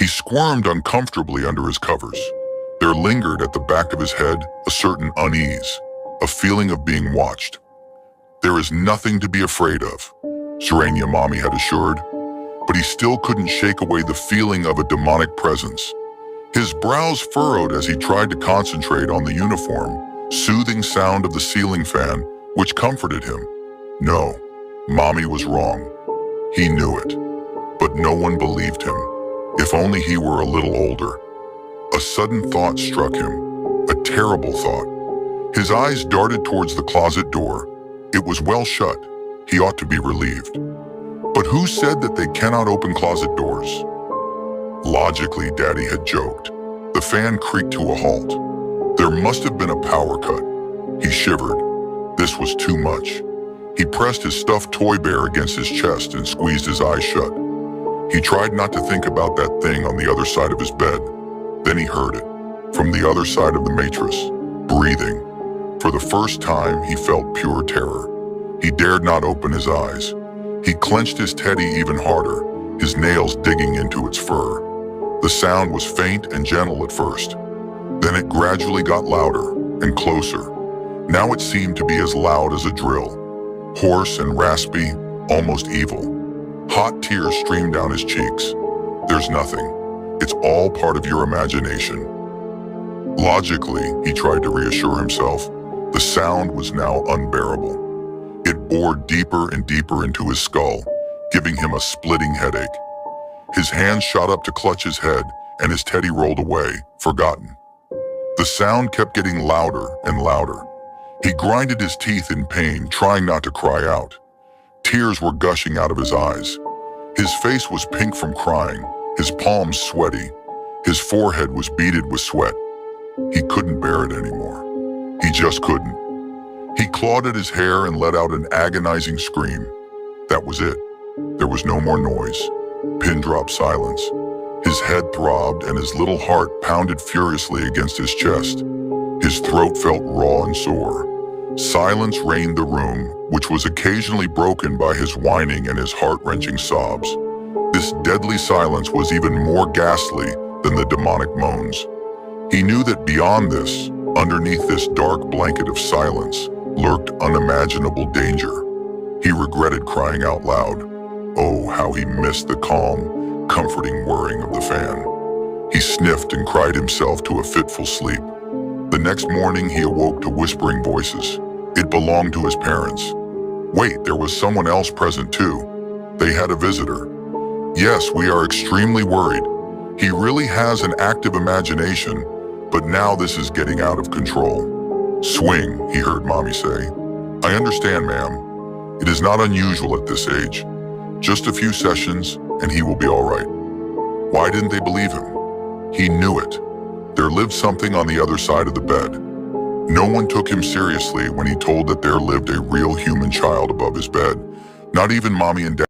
He squirmed uncomfortably under his covers. There lingered at the back of his head a certain unease, a feeling of being watched. "There is nothing to be afraid of," Serenia Mommy had assured, but he still couldn't shake away the feeling of a demonic presence. His brows furrowed as he tried to concentrate on the uniform, soothing sound of the ceiling fan, which comforted him. No, Mommy was wrong. He knew it, but no one believed him. If only he were a little older. A sudden thought struck him, a terrible thought. His eyes darted towards the closet door. It was well shut. He ought to be relieved. But who said that they cannot open closet doors? Logically, Daddy had joked. The fan creaked to a halt. There must have been a power cut. He shivered. This was too much. He pressed his stuffed toy bear against his chest and squeezed his eyes shut. He tried not to think about that thing on the other side of his bed. Then he heard it, from the other side of the mattress, breathing. For the first time, he felt pure terror. He dared not open his eyes. He clenched his teddy even harder, his nails digging into its fur. The sound was faint and gentle at first. Then it gradually got louder and closer. Now it seemed to be as loud as a drill, hoarse and raspy, almost evil. Hot tears streamed down his cheeks. There's nothing. It's all part of your imagination. Logically, he tried to reassure himself. The sound was now unbearable. It bored deeper and deeper into his skull, giving him a splitting headache. His hand shot up to clutch his head, and his teddy rolled away, forgotten. The sound kept getting louder and louder. He grinded his teeth in pain, trying not to cry out. Tears were gushing out of his eyes. His face was pink from crying, his palms sweaty. His forehead was beaded with sweat. He couldn't bear it anymore. He just couldn't. He clawed at his hair and let out an agonizing scream. That was it. There was no more noise. Pin drop silence. His head throbbed and his little heart pounded furiously against his chest. His throat felt raw and sore. Silence reigned the room, which was occasionally broken by his whining and his heart-wrenching sobs. This deadly silence was even more ghastly than the demonic moans. He knew that beyond this, underneath this dark blanket of silence, lurked unimaginable danger. He regretted crying out loud. Oh, how he missed the calm, comforting whirring of the fan. He sniffed and cried himself to a fitful sleep. The next morning, he awoke to whispering voices. It belonged to his parents. Wait, there was someone else present too. They had a visitor. Yes, we are extremely worried. He really has an active imagination, but now this is getting out of control. Swing, he heard Mommy say. I understand, ma'am. It is not unusual at this age. Just a few sessions, and he will be all right. Why didn't they believe him? He knew it. There lived something on the other side of the bed. No one took him seriously when he told that there lived a real human child above his bed. Not even Mommy and Dad.